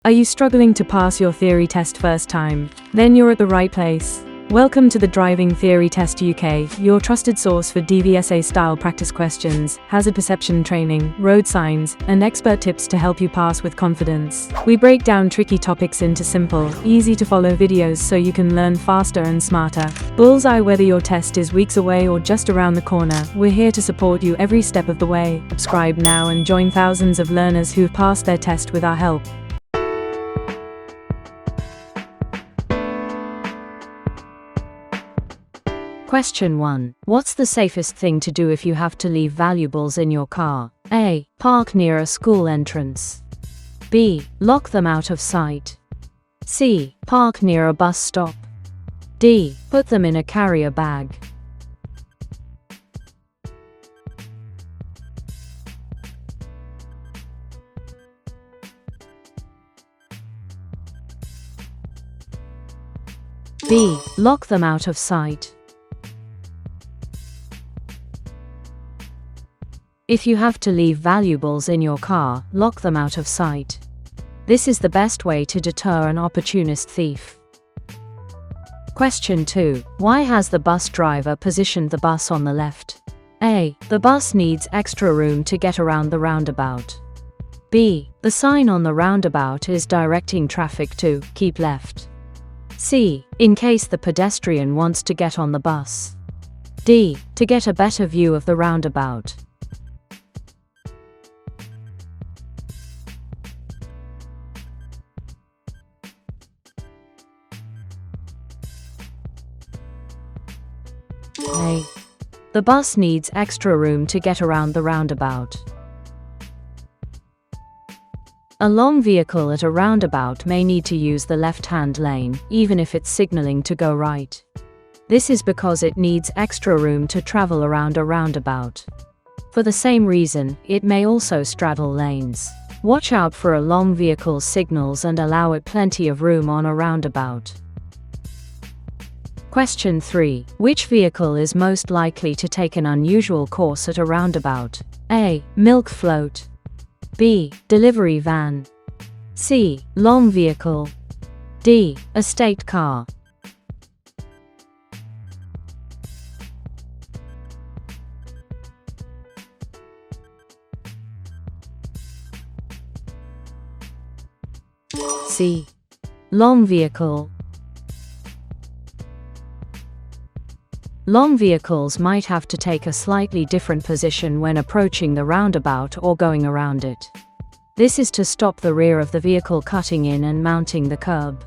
Are you struggling to pass your theory test first time? Then you're at the right place. Welcome to the Driving Theory Test UK, your trusted source for DVSA style practice questions, hazard perception training, road signs, and expert tips to help you pass with confidence. We break down tricky topics into simple, easy to follow videos so you can learn faster and smarter. Bullseye, whether your test is weeks away or just around the corner, we're here to support you every step of the way. Subscribe now and join thousands of learners who've passed their test with our help. Question 1. What's the safest thing to do if you have to leave valuables in your car? A. Park near a school entrance. B. Lock them out of sight. C. Park near a bus stop. D. Put them in a carrier bag. B. Lock them out of sight. If you have to leave valuables in your car, lock them out of sight. This is the best way to deter an opportunist thief. Question 2. Why has the bus driver positioned the bus on the left? A. The bus needs extra room to get around the roundabout. B. The sign on the roundabout is directing traffic to keep left. C. In case the pedestrian wants to get on the bus. D. To get a better view of the roundabout. A. The bus needs extra room to get around the roundabout. A long vehicle at a roundabout may need to use the left-hand lane, even if it's signaling to go right. This is because it needs extra room to travel around a roundabout. For the same reason, it may also straddle lanes. Watch out for a long vehicle's signals and allow it plenty of room on a roundabout. Question 3. Which vehicle is most likely to take an unusual course at a roundabout? A. Milk float. B. Delivery van. C. Long vehicle. D. Estate car. C. Long vehicle. Long vehicles might have to take a slightly different position when approaching the roundabout or going around it. This is to stop the rear of the vehicle cutting in and mounting the curb.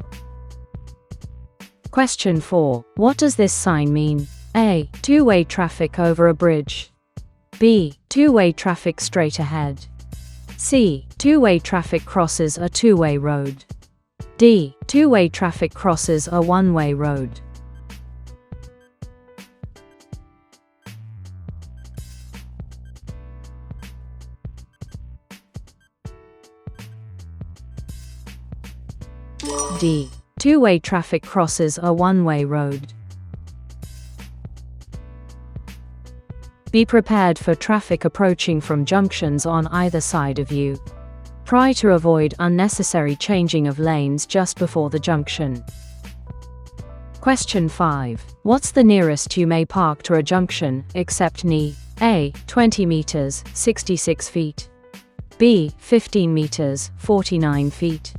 Question 4. What does this sign mean? A. Two-way traffic over a bridge. B. Two-way traffic straight ahead. C. Two-way traffic crosses a two-way road. D. Two-way traffic crosses a one-way road. D. Two-way traffic crosses a one-way road. Be prepared for traffic approaching from junctions on either side of you. Try to avoid unnecessary changing of lanes just before the junction. Question 5. What's the nearest you may park to a junction, except NE? A. 20 meters, 66 feet. B. 15 meters, 49 feet.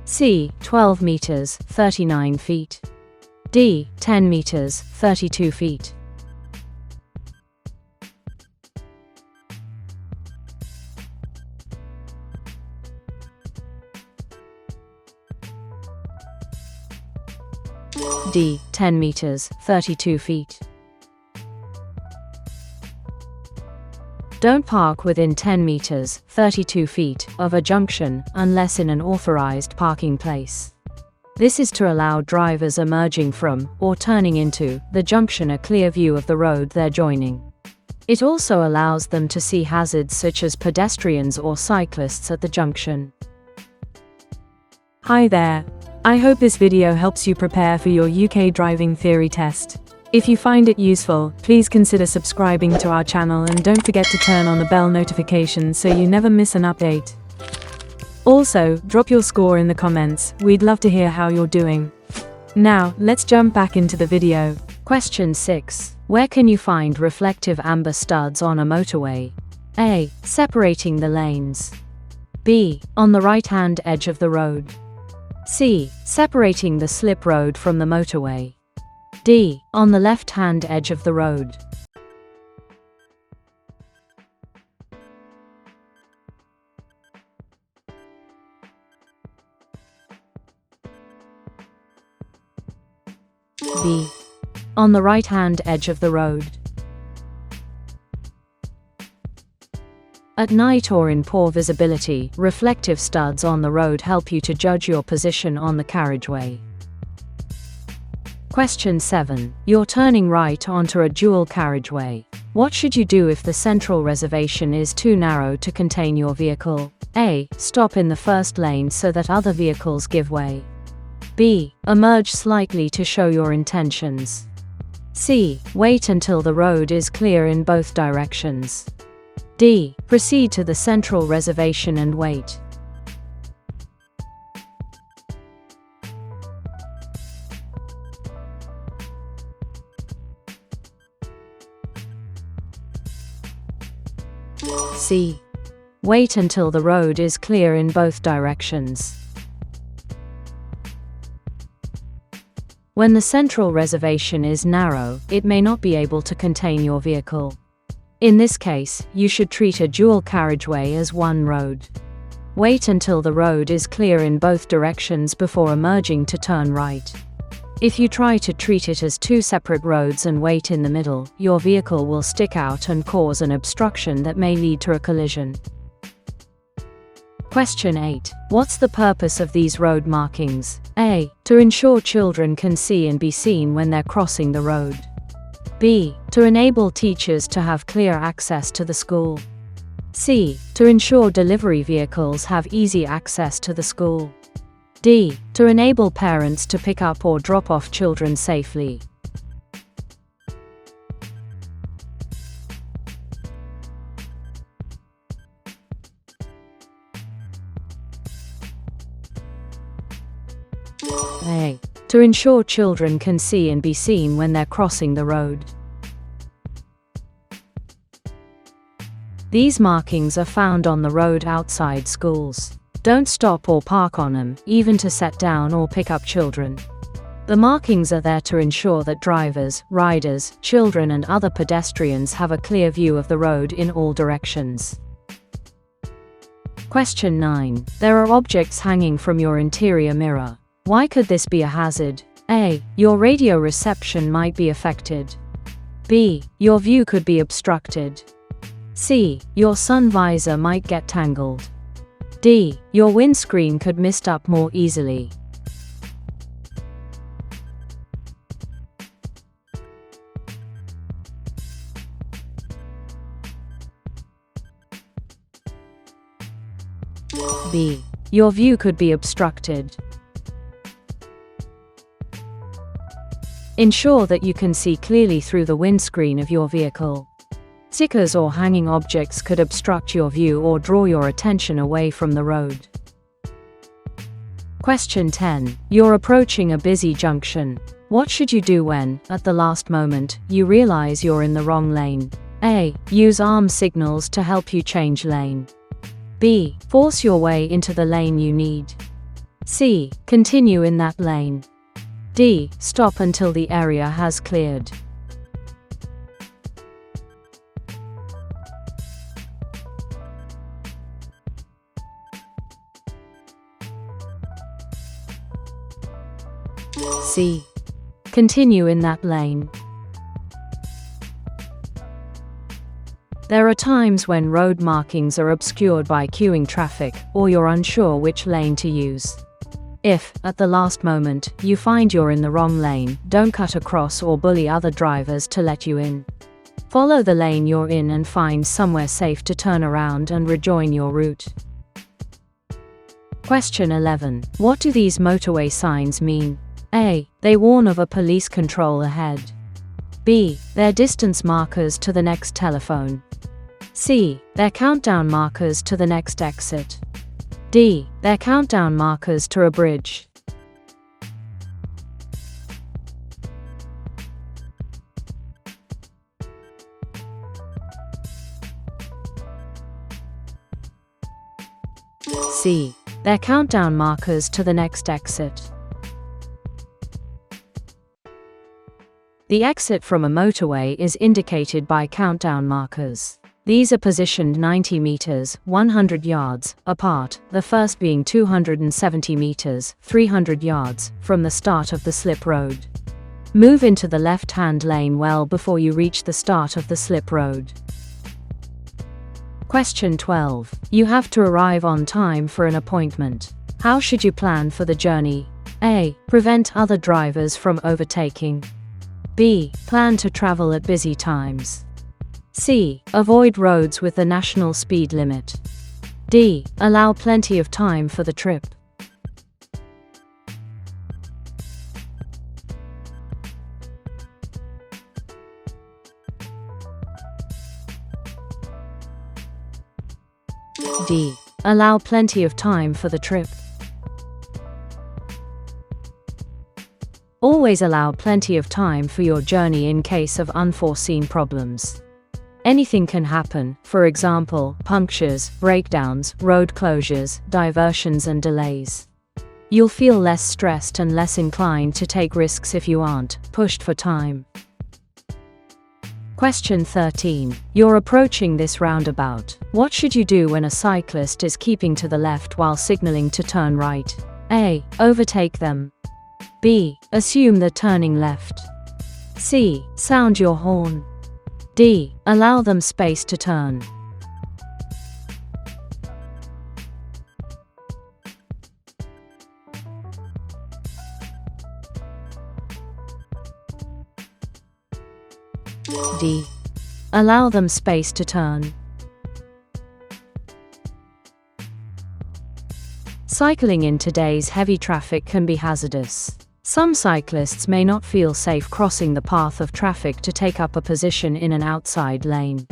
C. 12 meters, 39 feet. D. 10 meters, 32 feet. D. 10 meters, 32 feet. Don't park within 10 meters, 32 feet, of a junction, unless in an authorized parking place. This is to allow drivers emerging from, or turning into, the junction a clear view of the road they're joining. It also allows them to see hazards such as pedestrians or cyclists at the junction. Hi there. I hope this video helps you prepare for your UK driving theory test. If you find it useful, please consider subscribing to our channel and don't forget to turn on the bell notification so you never miss an update. Also, drop your score in the comments, we'd love to hear how you're doing. Now, let's jump back into the video. Question 6. Where can you find reflective amber studs on a motorway? A. Separating the lanes. B. On the right-hand edge of the road. C. Separating the slip road from the motorway. D. On the left-hand edge of the road. B. On the right-hand edge of the road. At night or in poor visibility, reflective studs on the road help you to judge your position on the carriageway. Question 7. You're turning right onto a dual carriageway. What should you do if the central reservation is too narrow to contain your vehicle? A. Stop in the first lane so that other vehicles give way. B. Emerge slightly to show your intentions. C. Wait until the road is clear in both directions. D. Proceed to the central reservation and wait. C. Wait until the road is clear in both directions. When the central reservation is narrow, it may not be able to contain your vehicle. In this case, you should treat a dual carriageway as one road. Wait until the road is clear in both directions before emerging to turn right. If you try to treat it as two separate roads and wait in the middle, your vehicle will stick out and cause an obstruction that may lead to a collision. Question 8. What's the purpose of these road markings? A. To ensure children can see and be seen when they're crossing the road. B. To enable teachers to have clear access to the school. C. To ensure delivery vehicles have easy access to the school. D. To enable parents to pick up or drop off children safely. A. To ensure children can see and be seen when they're crossing the road. These markings are found on the road outside schools. Don't stop or park on them, even to set down or pick up children. The markings are there to ensure that drivers, riders, children and other pedestrians have a clear view of the road in all directions. Question 9. There are objects hanging from your interior mirror. Why could this be a hazard? A. Your radio reception might be affected. B. Your view could be obstructed. C. Your sun visor might get tangled. D. Your windscreen could mist up more easily. B. Your view could be obstructed. Ensure that you can see clearly through the windscreen of your vehicle. Stickers or hanging objects could obstruct your view or draw your attention away from the road. Question 10. You're approaching a busy junction. What should you do when, at the last moment, you realize you're in the wrong lane? A. Use arm signals to help you change lane. B. Force your way into the lane you need. C. Continue in that lane. D. Stop until the area has cleared. C. Continue in that lane. There are times when road markings are obscured by queuing traffic, or you're unsure which lane to use. If, at the last moment, you find you're in the wrong lane, don't cut across or bully other drivers to let you in. Follow the lane you're in and find somewhere safe to turn around and rejoin your route. Question 11. What do these motorway signs mean? A. They warn of a police control ahead. B. They're distance markers to the next telephone. C. They're countdown markers to the next exit. D. They're countdown markers to a bridge. C. They're countdown markers to the next exit. The exit from a motorway is indicated by countdown markers. These are positioned 90 meters, 100 yards, apart, the first being 270 meters, 300 yards, from the start of the slip road. Move into the left-hand lane well before you reach the start of the slip road. Question 12. You have to arrive on time for an appointment. How should you plan for the journey? A. Prevent other drivers from overtaking. B. Plan to travel at busy times. C. Avoid roads with the national speed limit. D. Allow plenty of time for the trip. D. Allow plenty of time for the trip. Always allow plenty of time for your journey in case of unforeseen problems. Anything can happen, for example, punctures, breakdowns, road closures, diversions and delays. You'll feel less stressed and less inclined to take risks if you aren't pushed for time. Question 13. You're approaching this roundabout. What should you do when a cyclist is keeping to the left while signaling to turn right? A. Overtake them. B. Assume they're turning left. C. Sound your horn. D. Allow them space to turn. D. Allow them space to turn. Cycling in today's heavy traffic can be hazardous. Some cyclists may not feel safe crossing the path of traffic to take up a position in an outside lane.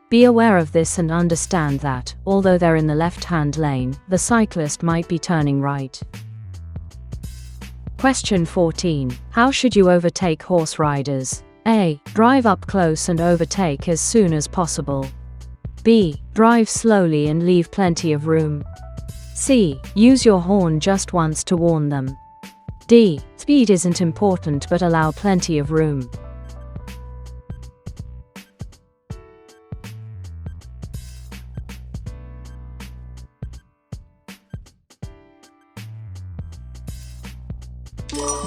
Be aware of this and understand that, although they're in the left-hand lane, the cyclist might be turning right. Question 14. How should you overtake horse riders? A. Drive up close and overtake as soon as possible. B. Drive slowly and leave plenty of room. C. Use your horn just once to warn them. D. Speed isn't important but allow plenty of room.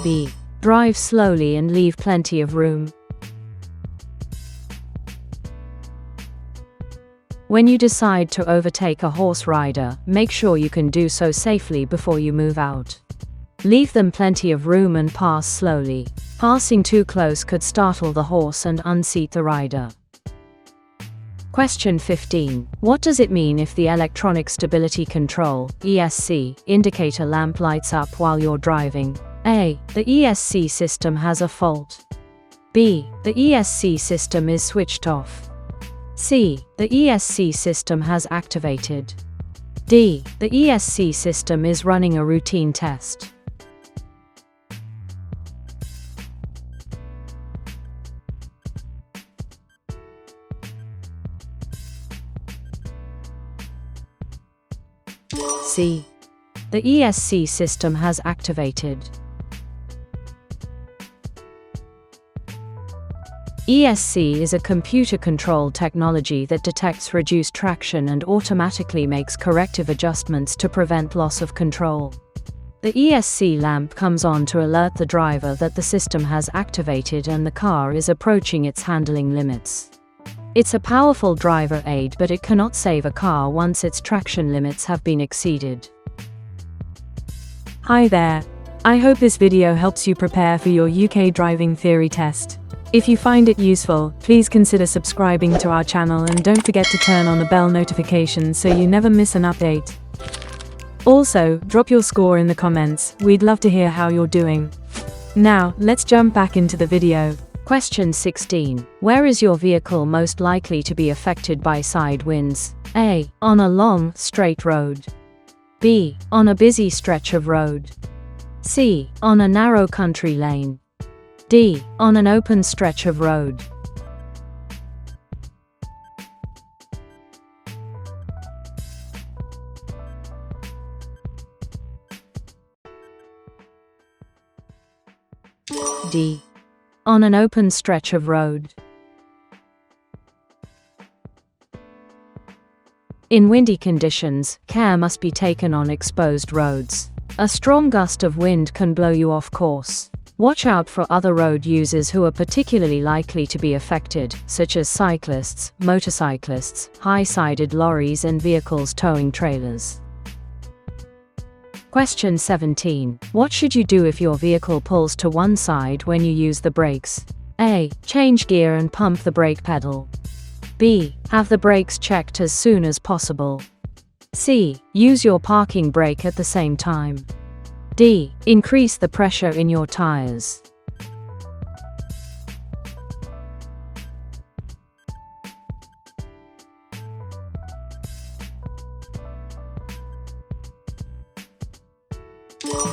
B. Drive slowly and leave plenty of room. When you decide to overtake a horse rider, make sure you can do so safely before you move out. Leave them plenty of room and pass slowly. Passing too close could startle the horse and unseat the rider. Question 15. What does it mean if the electronic stability control (ESC) indicator lamp lights up while you're driving? A. The ESC system has a fault. B. The ESC system is switched off. C. The ESC system has activated. D. The ESC system is running a routine test. C. The ESC system has activated. ESC is a computer-controlled technology that detects reduced traction and automatically makes corrective adjustments to prevent loss of control. The ESC lamp comes on to alert the driver that the system has activated and the car is approaching its handling limits. It's a powerful driver aid, but it cannot save a car once its traction limits have been exceeded. Hi there. I hope this video helps you prepare for your UK driving theory test. If you find it useful, please consider subscribing to our channel and don't forget to turn on the bell notification so you never miss an update. Also, drop your score in the comments, we'd love to hear how you're doing. Now, let's jump back into the video. Question 16. Where is your vehicle most likely to be affected by side winds? A. On a long, straight road. B. On a busy stretch of road. C. On a narrow country lane. D. On an open stretch of road. D. On an open stretch of road. In windy conditions, care must be taken on exposed roads. A strong gust of wind can blow you off course. Watch out for other road users who are particularly likely to be affected, such as cyclists, motorcyclists, high-sided lorries and vehicles towing trailers. Question 17. What should you do if your vehicle pulls to one side when you use the brakes? A. Change gear and pump the brake pedal. B. Have the brakes checked as soon as possible. C. Use your parking brake at the same time. D. Increase the pressure in your tires.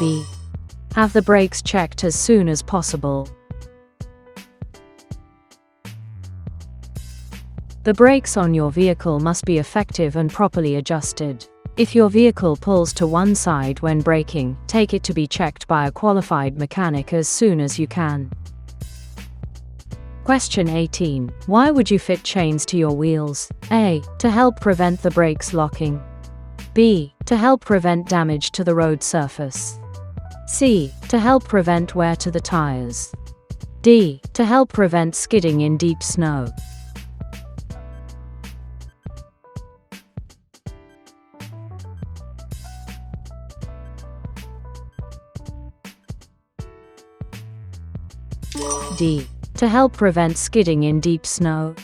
B. Have the brakes checked as soon as possible. The brakes on your vehicle must be effective and properly adjusted. If your vehicle pulls to one side when braking, take it to be checked by a qualified mechanic as soon as you can. Question 18. Why would you fit chains to your wheels? A. To help prevent the brakes locking. B. To help prevent damage to the road surface. C. To help prevent wear to the tires. D. To help prevent skidding in deep snow. D. To help prevent skidding in deep snow.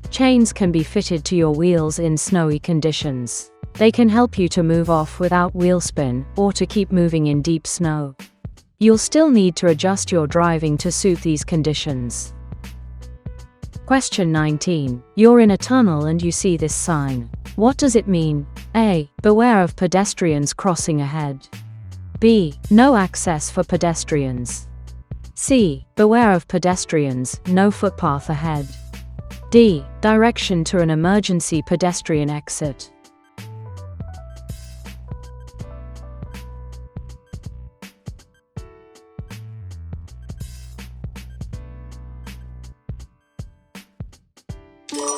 Chains can be fitted to your wheels in snowy conditions. They can help you to move off without wheel spin, or to keep moving in deep snow. You'll still need to adjust your driving to suit these conditions. Question 19. You're in a tunnel and you see this sign. What does it mean? A. Beware of pedestrians crossing ahead. B. No access for pedestrians. C. Beware of pedestrians, no footpath ahead. D. Direction to an emergency pedestrian exit.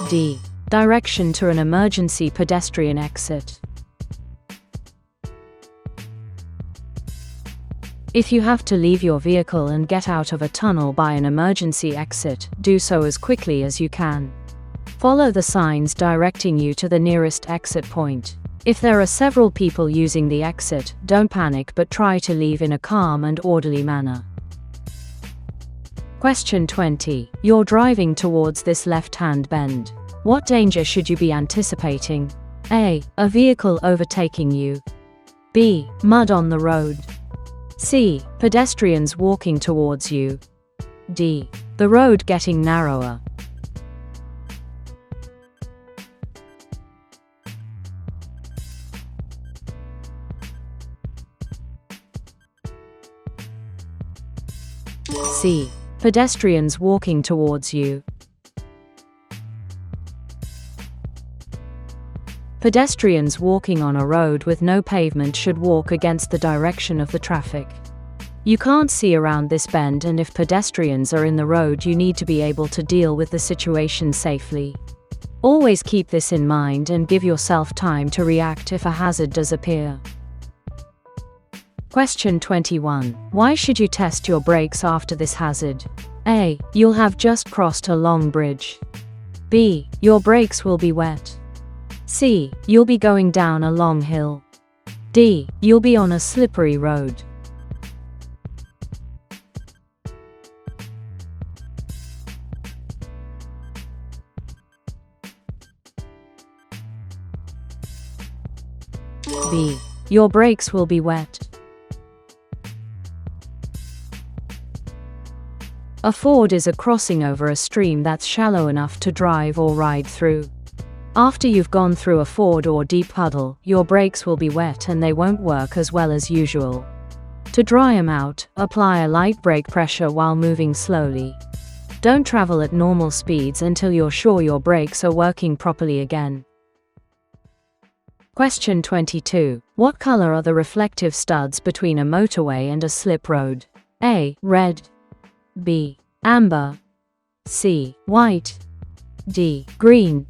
D. Direction to an emergency pedestrian exit. If you have to leave your vehicle and get out of a tunnel by an emergency exit, do so as quickly as you can. Follow the signs directing you to the nearest exit point. If there are several people using the exit, don't panic but try to leave in a calm and orderly manner. Question 20. You're driving towards this left-hand bend. What danger should you be anticipating? A. A vehicle overtaking you. B. Mud on the road. C. Pedestrians walking towards you. D. The road getting narrower. C. Pedestrians walking towards you. Pedestrians walking on a road with no pavement should walk against the direction of the traffic. You can't see around this bend, and if pedestrians are in the road, you need to be able to deal with the situation safely. Always keep this in mind and give yourself time to react if a hazard does appear. Question 21. Why should you test your brakes after this hazard? A. You'll have just crossed a long bridge. B. Your brakes will be wet. C. You'll be going down a long hill. D. You'll be on a slippery road. B. Your brakes will be wet. A ford is a crossing over a stream that's shallow enough to drive or ride through. After you've gone through a ford or deep puddle, your brakes will be wet and they won't work as well as usual. To dry them out, apply a light brake pressure while moving slowly. Don't travel at normal speeds until you're sure your brakes are working properly again. Question 22. What color are the reflective studs between a motorway and a slip road? A. Red. B. Amber. C. White. D. Green.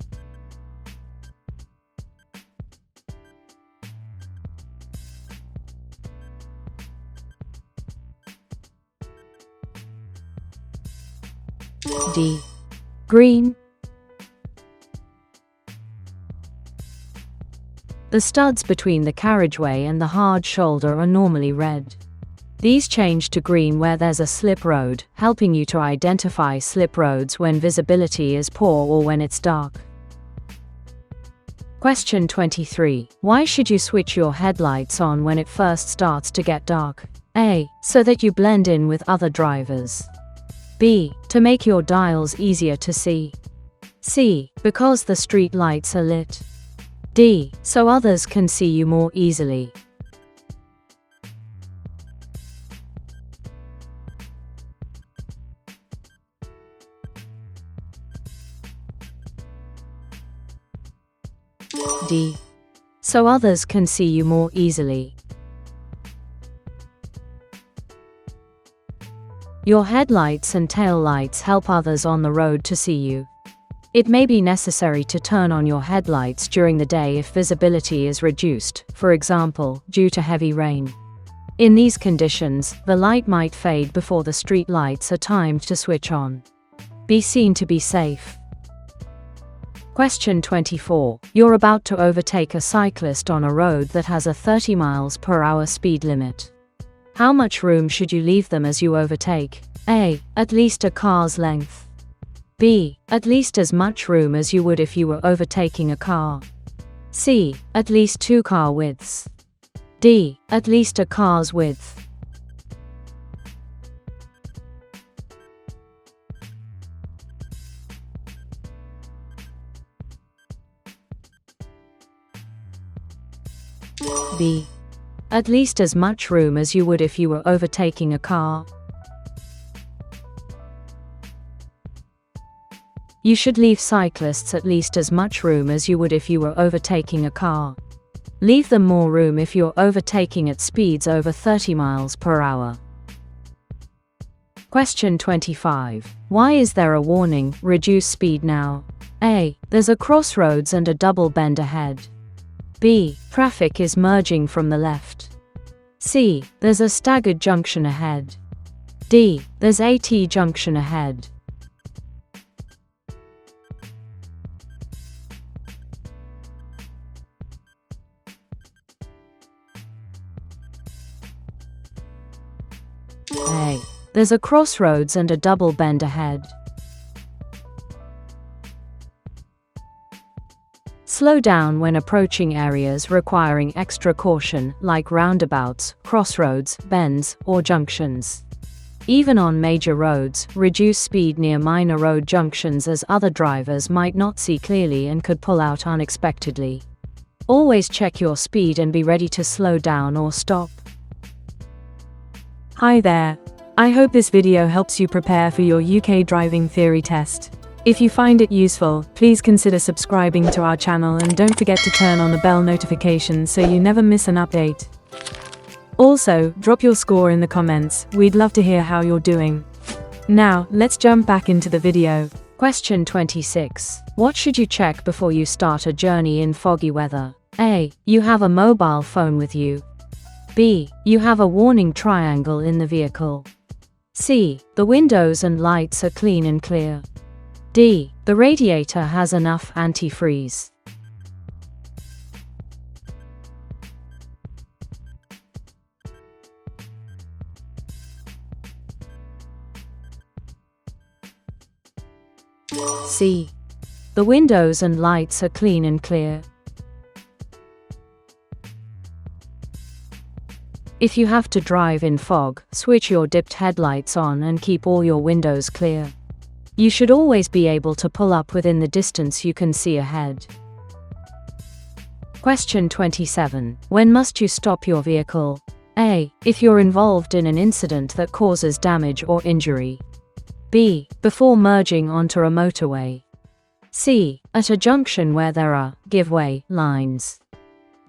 D. Green. The studs between the carriageway and the hard shoulder are normally red. These change to green where there's a slip road, helping you to identify slip roads when visibility is poor or when it's dark. Question 23. Why should you switch your headlights on when it first starts to get dark? A. So that you blend in with other drivers. B. To make your dials easier to see. C. Because the street lights are lit. D. So others can see you more easily. D. So others can see you more easily. Your headlights and tail lights help others on the road to see you. It may be necessary to turn on your headlights during the day if visibility is reduced, for example, due to heavy rain. In these conditions, the light might fade before the street lights are timed to switch on. Be seen to be safe. Question 24. You're about to overtake a cyclist on a road that has a 30 miles per hour speed limit. How much room should you leave them as you overtake? A. At least a car's length. B. At least as much room as you would if you were overtaking a car. C. At least 2 car widths. D. At least a car's width. B. At least as much room as you would if you were overtaking a car. You should leave cyclists at least as much room as you would if you were overtaking a car. Leave them more room if you're overtaking at speeds over 30 miles per hour. Question 25. Why is there a warning, reduce speed now? A. There's a crossroads and a double bend ahead. B. Traffic is merging from the left. C. There's a staggered junction ahead. D. There's a T-junction ahead. A. There's a crossroads and a double bend ahead. Slow down when approaching areas requiring extra caution, like roundabouts, crossroads, bends, or junctions. Even on major roads, reduce speed near minor road junctions as other drivers might not see clearly and could pull out unexpectedly. Always check your speed and be ready to slow down or stop. Hi there. I hope this video helps you prepare for your UK driving theory test. If you find it useful, please consider subscribing to our channel and don't forget to turn on the bell notification so you never miss an update. Also, drop your score in the comments, we'd love to hear how you're doing. Now, let's jump back into the video. Question 26. What should you check before you start a journey in foggy weather? A. You have a mobile phone with you. B. You have a warning triangle in the vehicle. C. The windows and lights are clean and clear. D. The radiator has enough antifreeze. C. The windows and lights are clean and clear. If you have to drive in fog, switch your dipped headlights on and keep all your windows clear. You should always be able to pull up within the distance you can see ahead. Question 27. When must you stop your vehicle? A. If you're involved in an incident that causes damage or injury. B. Before merging onto a motorway. C. At a junction where there are give-way lines.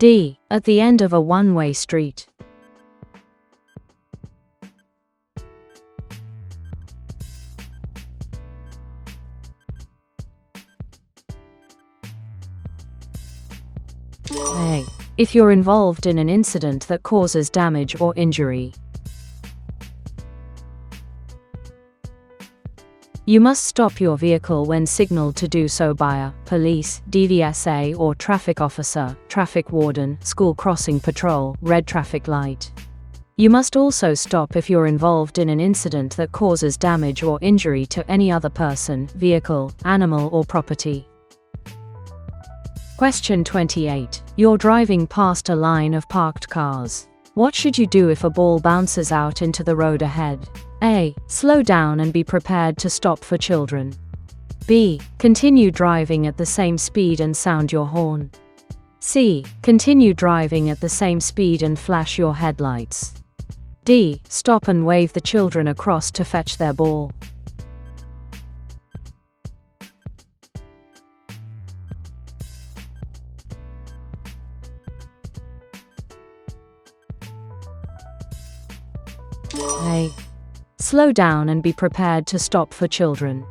D. At the end of a one-way street. A. If you're involved in an incident that causes damage or injury. You must stop your vehicle when signaled to do so by a police, DVSA or traffic officer, traffic warden, school crossing patrol, red traffic light. You must also stop if you're involved in an incident that causes damage or injury to any other person, vehicle, animal or property. Question 28. You're driving past a line of parked cars. What should you do if a ball bounces out into the road ahead? A. Slow down and be prepared to stop for children. B. Continue driving at the same speed and sound your horn. C. Continue driving at the same speed and flash your headlights. D. Stop and wave the children across to fetch their ball. A. Slow down and be prepared to stop for children.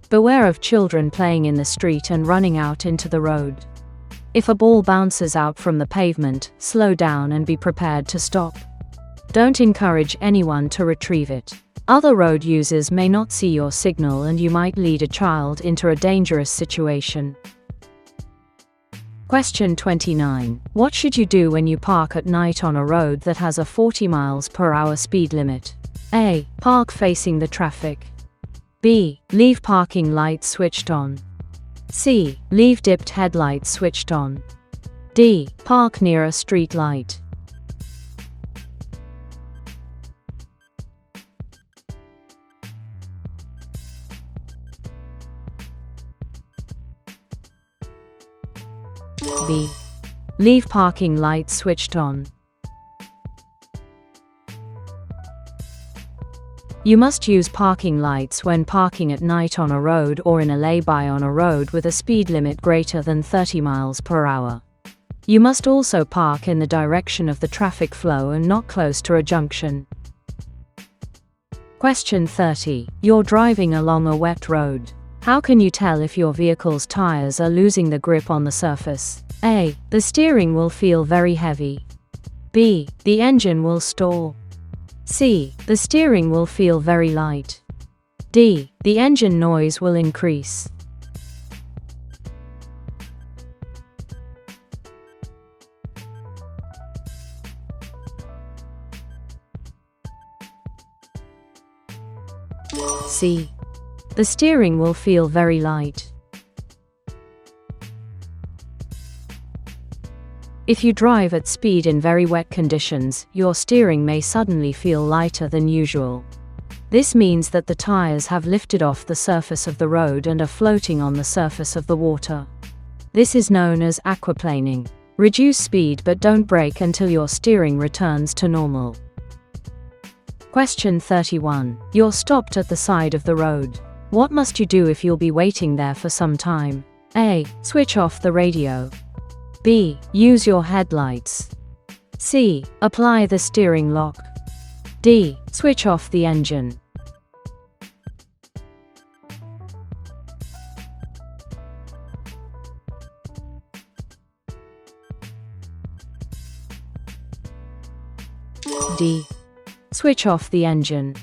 Beware of children playing in the street and running out into the road. If a ball bounces out from the pavement, slow down and be prepared to stop. Don't encourage anyone to retrieve it. Other road users may not see your signal and you might lead a child into a dangerous situation. Question 29. What should you do when you park at night on a road that has a 40 miles per hour speed limit? A. Park facing the traffic. B. Leave parking lights switched on. C. Leave dipped headlights switched on. D. Park near a street light. B. Leave parking lights switched on. You must use parking lights when parking at night on a road or in a lay-by on a road with a speed limit greater than 30 miles per hour. You must also park in the direction of the traffic flow and not close to a junction. Question 30. You're driving along a wet road. How can you tell if your vehicle's tires are losing the grip on the surface? A. The steering will feel very heavy. B. The engine will stall. C. The steering will feel very light. D. The engine noise will increase. C. The steering will feel very light. If you drive at speed in very wet conditions, your steering may suddenly feel lighter than usual. This means that the tires have lifted off the surface of the road and are floating on the surface of the water. This is known as aquaplaning. Reduce speed but don't brake until your steering returns to normal. Question 31. You're stopped at the side of the road. What must you do if you'll be waiting there for some time? A. Switch off the radio. B. Use your headlights. C. Apply the steering lock. D. Switch off the engine. D. Switch off the engine.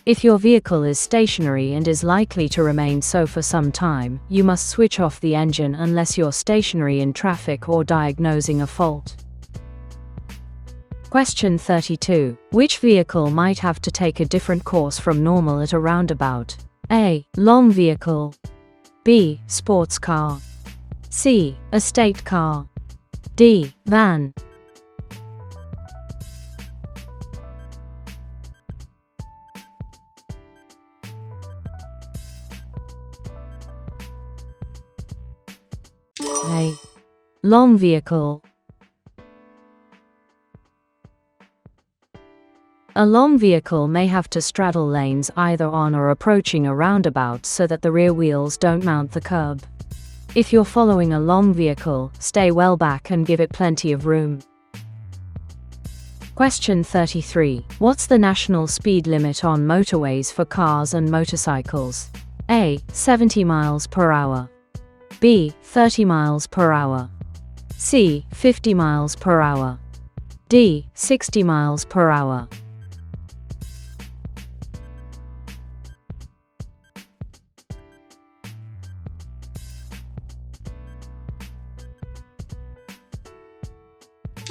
If your vehicle is stationary and is likely to remain so for some time, you must switch off the engine unless you're stationary in traffic or diagnosing a fault. Question 32. Which vehicle might have to take a different course from normal at a roundabout? A. Long vehicle. B. Sports car. C. Estate car. D. Van. A. Long vehicle. A long vehicle may have to straddle lanes either on or approaching a roundabout so that the rear wheels don't mount the curb. If you're following a long vehicle, stay well back and give it plenty of room. Question 33. What's the national speed limit on motorways for cars and motorcycles? A. 70 miles per hour. B. 30 miles per hour. C. 50 miles per hour. D. 60 miles per hour.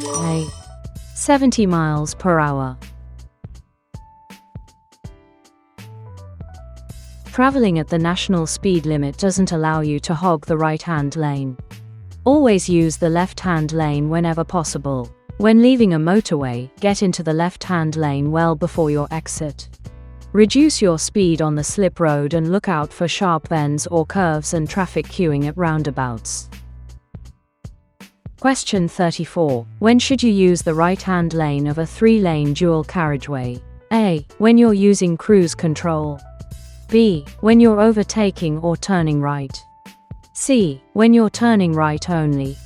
A. 70 miles per hour. Traveling at the national speed limit doesn't allow you to hog the right-hand lane. Always use the left-hand lane whenever possible. When leaving a motorway, get into the left-hand lane well before your exit. Reduce your speed on the slip road and look out for sharp bends or curves and traffic queuing at roundabouts. Question 34. When should you use the right-hand lane of a 3-lane dual carriageway? A. When you're using cruise control. B. When you're overtaking or turning right. C. When you're turning right only.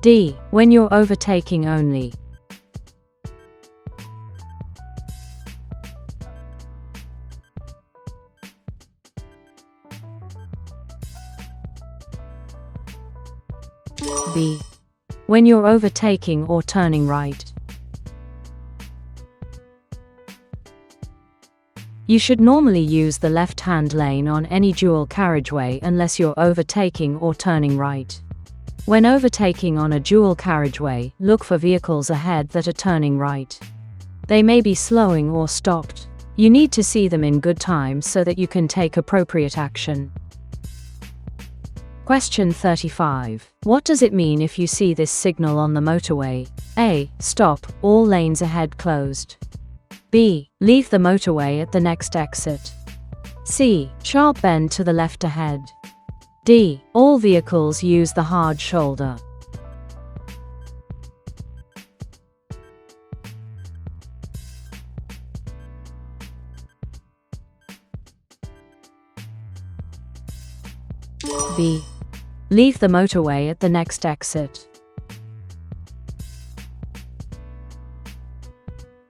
D. When you're overtaking only. B. When you're overtaking or turning right. You should normally use the left-hand lane on any dual carriageway unless you're overtaking or turning right. When overtaking on a dual carriageway, look for vehicles ahead that are turning right. They may be slowing or stopped. You need to see them in good time so that you can take appropriate action. Question 35. What does it mean if you see this signal on the motorway? A. Stop, all lanes ahead closed. B. Leave the motorway at the next exit. C. Sharp bend to the left ahead. D. All vehicles use the hard shoulder. B. Leave the motorway at the next exit.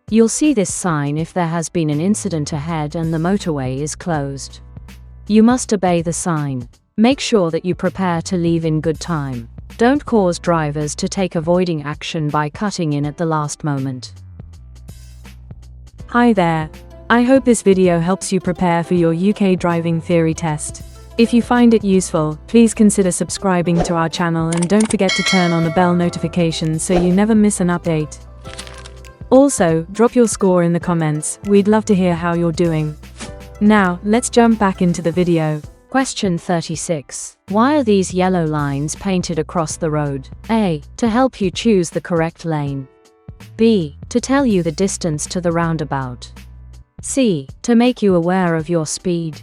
You'll see this sign if there has been an incident ahead and the motorway is closed. You must obey the sign. Make sure that you prepare to leave in good time. Don't cause drivers to take avoiding action by cutting in at the last moment. Hi there. I hope this video helps you prepare for your UK driving theory test. If you find it useful, please consider subscribing to our channel and don't forget to turn on the bell notification so you never miss an update. Also, drop your score in the comments, we'd love to hear how you're doing. Now, let's jump back into the video. Question 36. Why are these yellow lines painted across the road? A. To help you choose the correct lane. B. To tell you the distance to the roundabout. C. To make you aware of your speed.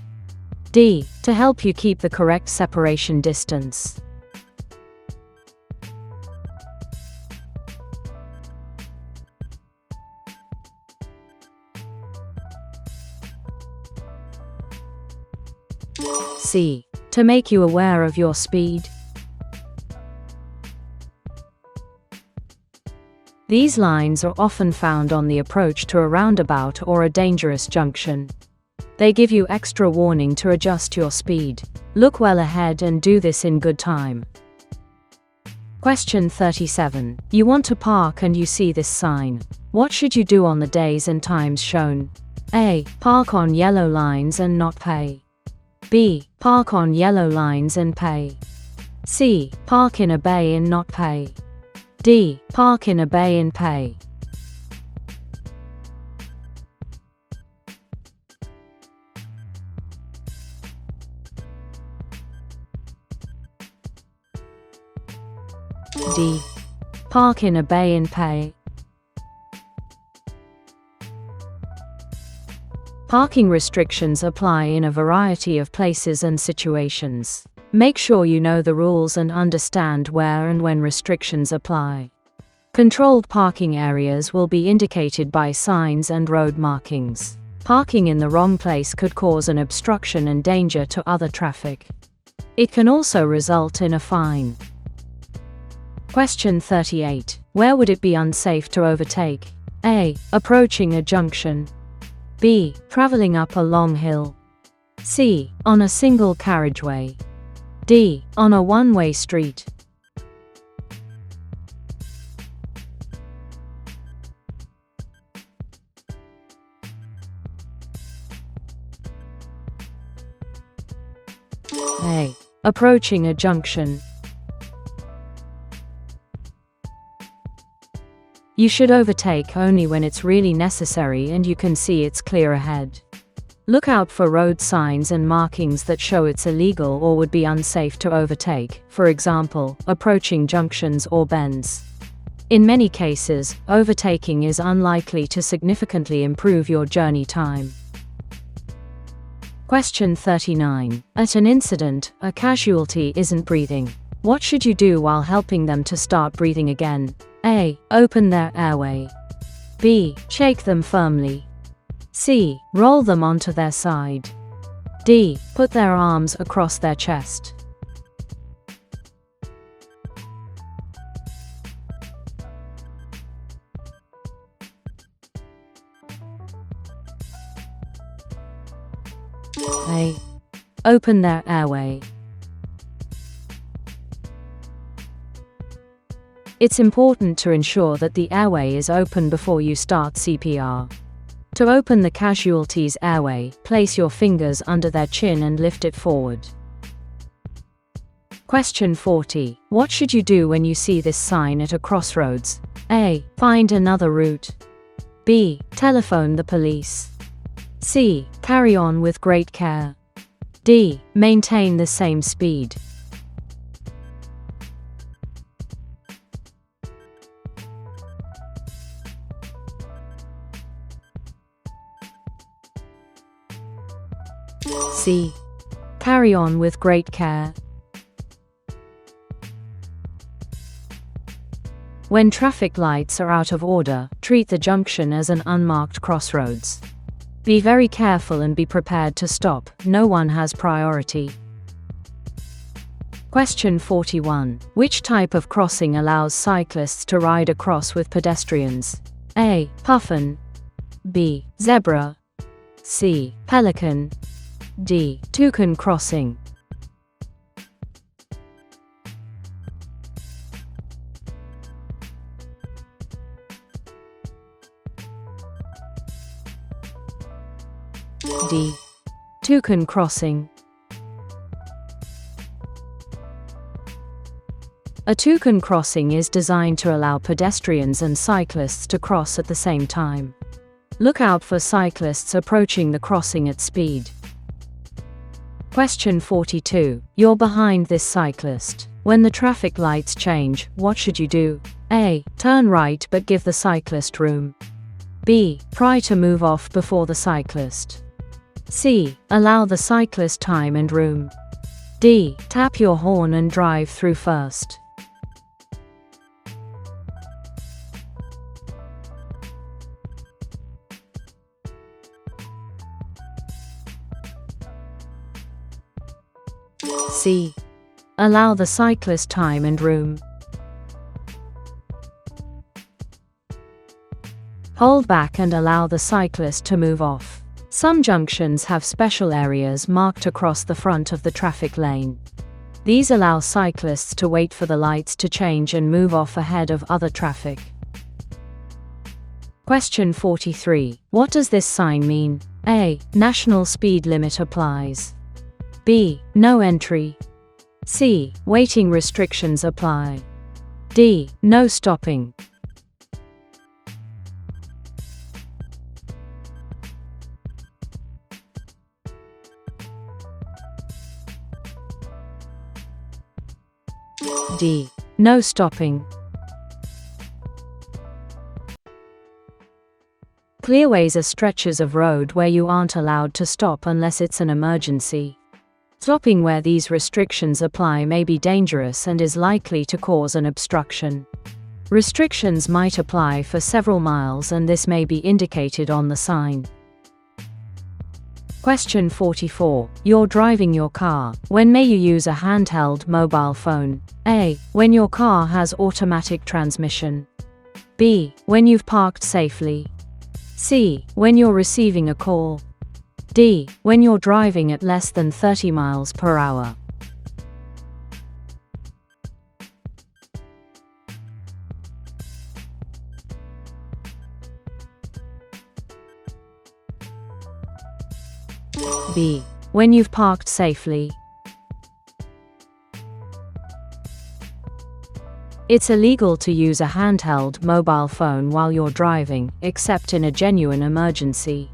D. To help you keep the correct separation distance. C. To make you aware of your speed. These lines are often found on the approach to a roundabout or a dangerous junction. They give you extra warning to adjust your speed. Look well ahead and do this in good time. Question 37. You want to park and you see this sign. What should you do on the days and times shown? A. Park on yellow lines and not pay. B. Park on yellow lines and pay. C. Park in a bay and not pay. D. Park in a bay and pay. D. Park in a bay and pay. Parking restrictions apply in a variety of places and situations. Make sure you know the rules and understand where and when restrictions apply. Controlled parking areas will be indicated by signs and road markings. Parking in the wrong place could cause an obstruction and danger to other traffic. It can also result in a fine. Question 38. Where would it be unsafe to overtake? A. Approaching a junction. B. Traveling up a long hill. C. On a single carriageway. D. On a one-way street. A. Approaching a junction. You should overtake only when it's really necessary and you can see it's clear ahead. Look out for road signs and markings that show it's illegal or would be unsafe to overtake, for example, approaching junctions or bends. In many cases, overtaking is unlikely to significantly improve your journey time. Question 39. At an incident, a casualty isn't breathing. What should you do while helping them to start breathing again? A. Open their airway. B. Shake them firmly. C. Roll them onto their side. D. Put their arms across their chest. A. Open their airway. It's important to ensure that the airway is open before you start CPR. To open the casualty's airway, place your fingers under their chin and lift it forward. Question 40. What should you do when you see this sign at a crossroads? A. Find another route. B. Telephone the police. C. Carry on with great care. D. Maintain the same speed. C. Carry on with great care. When traffic lights are out of order, treat the junction as an unmarked crossroads. Be very careful and be prepared to stop. No one has priority. Question 41. Which type of crossing allows cyclists to ride across with pedestrians? A. Puffin. B. Zebra. C. Pelican. D. Toucan crossing. D. Toucan crossing. A toucan crossing is designed to allow pedestrians and cyclists to cross at the same time. Look out for cyclists approaching the crossing at speed. Question 42. You're behind this cyclist. When the traffic lights change, what should you do? A. Turn right but give the cyclist room. B. Try to move off before the cyclist. C. Allow the cyclist time and room. D. Tap your horn and drive through first. C. Allow the cyclist time and room. Hold back and allow the cyclist to move off. Some junctions have special areas marked across the front of the traffic lane. These allow cyclists to wait for the lights to change and move off ahead of other traffic. Question 43. What does this sign mean? A. National speed limit applies. B. No entry. C. Waiting restrictions apply. D. No stopping. D. No stopping. Clearways are stretches of road where you aren't allowed to stop unless it's an emergency. Stopping where these restrictions apply may be dangerous and is likely to cause an obstruction. Restrictions might apply for several miles, and this may be indicated on the sign. Question 44. You're driving your car. When may you use a handheld mobile phone? A. When your car has automatic transmission. B. When you've parked safely. C. When you're receiving a call. D. When you're driving at less than 30 miles per hour. B. When you've parked safely. It's illegal to use a handheld mobile phone while you're driving, except in a genuine emergency.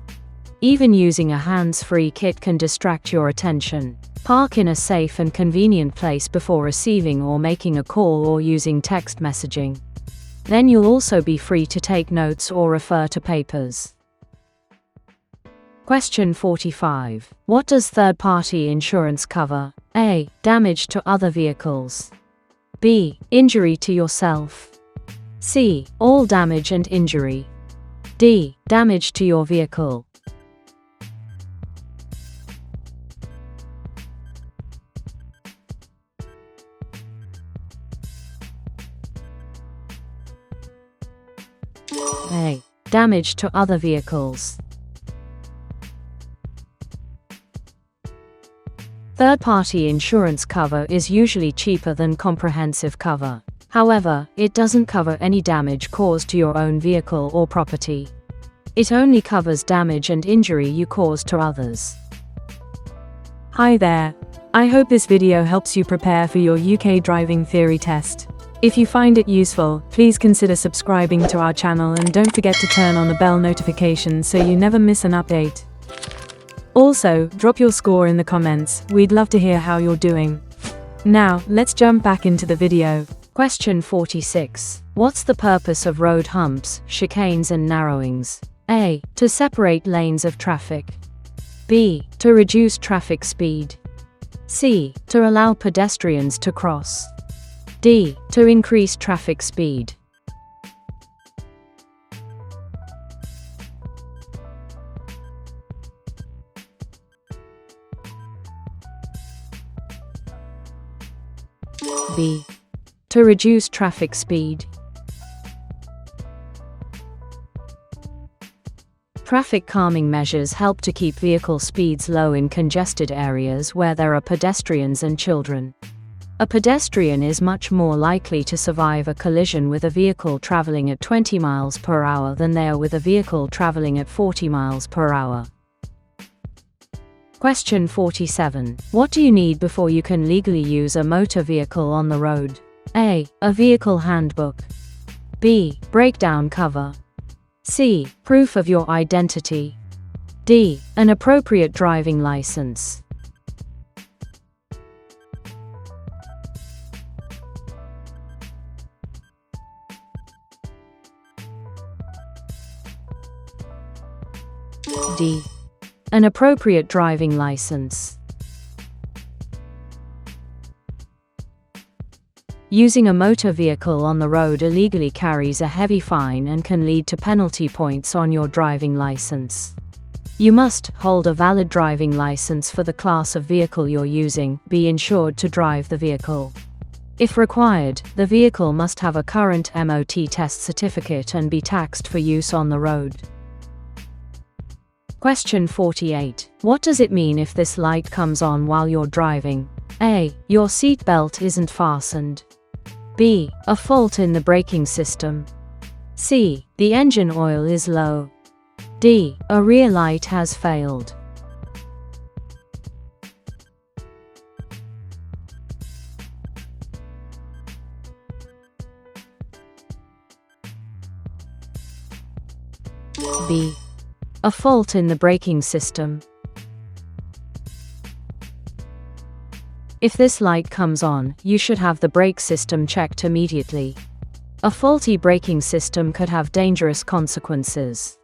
Even using a hands-free kit can distract your attention. Park in a safe and convenient place before receiving or making a call or using text messaging. Then you'll also be free to take notes or refer to papers. Question 45. What does third-party insurance cover? A. Damage to other vehicles. B. Injury to yourself. C. All damage and injury. D. Damage to your vehicle. A. Damage to other vehicles. Third-party insurance cover is usually cheaper than comprehensive cover. However, it doesn't cover any damage caused to your own vehicle or property. It only covers damage and injury you cause to others. Hi there. I hope this video helps you prepare for your UK driving theory test. If you find it useful, please consider subscribing to our channel and don't forget to turn on the bell notification so you never miss an update. Also, drop your score in the comments. We'd love to hear how you're doing. Now, let's jump back into the video. Question 46. What's the purpose of road humps, chicanes and narrowings? A. To separate lanes of traffic. B. To reduce traffic speed. C. To allow pedestrians to cross. D. To increase traffic speed. B. To reduce traffic speed. Traffic calming measures help to keep vehicle speeds low in congested areas where there are pedestrians and children. A pedestrian is much more likely to survive a collision with a vehicle traveling at 20 miles per hour than they are with a vehicle traveling at 40 miles per hour. Question 47. What do you need before you can legally use a motor vehicle on the road? A. A vehicle handbook. B. Breakdown cover. C. Proof of your identity. D. An appropriate driving license. D. An appropriate driving license. Using a motor vehicle on the road illegally carries a heavy fine and can lead to penalty points on your driving license. You must hold a valid driving license for the class of vehicle you're using, be insured to drive the vehicle. If required, the vehicle must have a current MOT test certificate and be taxed for use on the road. Question 48. What does it mean if this light comes on while you're driving? A. Your seat belt isn't fastened. B. A fault in the braking system. C. The engine oil is low. D. A rear light has failed. B. A fault in the braking system. If this light comes on, you should have the brake system checked immediately. A faulty braking system could have dangerous consequences.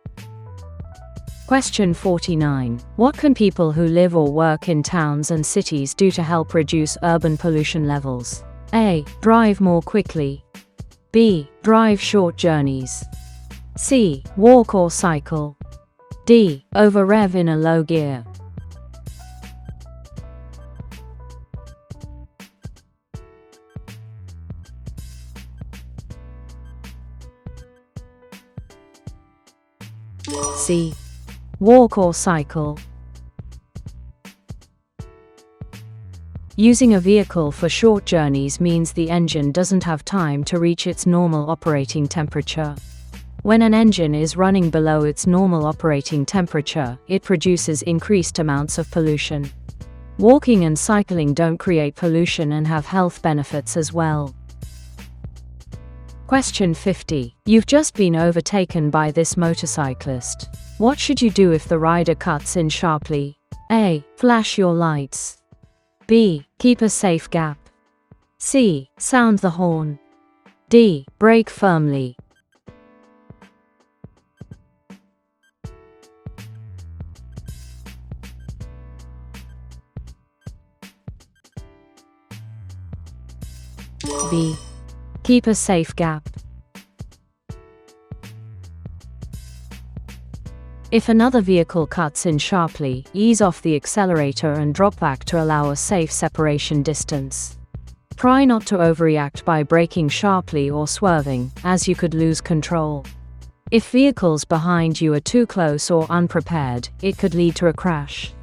Question 49. What can people who live or work in towns and cities do to help reduce urban pollution levels? A. Drive more quickly. B. Drive short journeys. C. Walk or cycle. D. Over-rev in a low gear. C. Walk or cycle. Using a vehicle for short journeys means the engine doesn't have time to reach its normal operating temperature. When an engine is running below its normal operating temperature, it produces increased amounts of pollution. Walking and cycling don't create pollution and have health benefits as well. Question 50. You've just been overtaken by this motorcyclist. What should you do if the rider cuts in sharply? A. Flash your lights. B. Keep a safe gap. C. Sound the horn. D. Brake firmly. B. Keep a safe gap. If another vehicle cuts in sharply, ease off the accelerator and drop back to allow a safe separation distance. Try not to overreact by braking sharply or swerving, as you could lose control. If vehicles behind you are too close or unprepared, it could lead to a crash.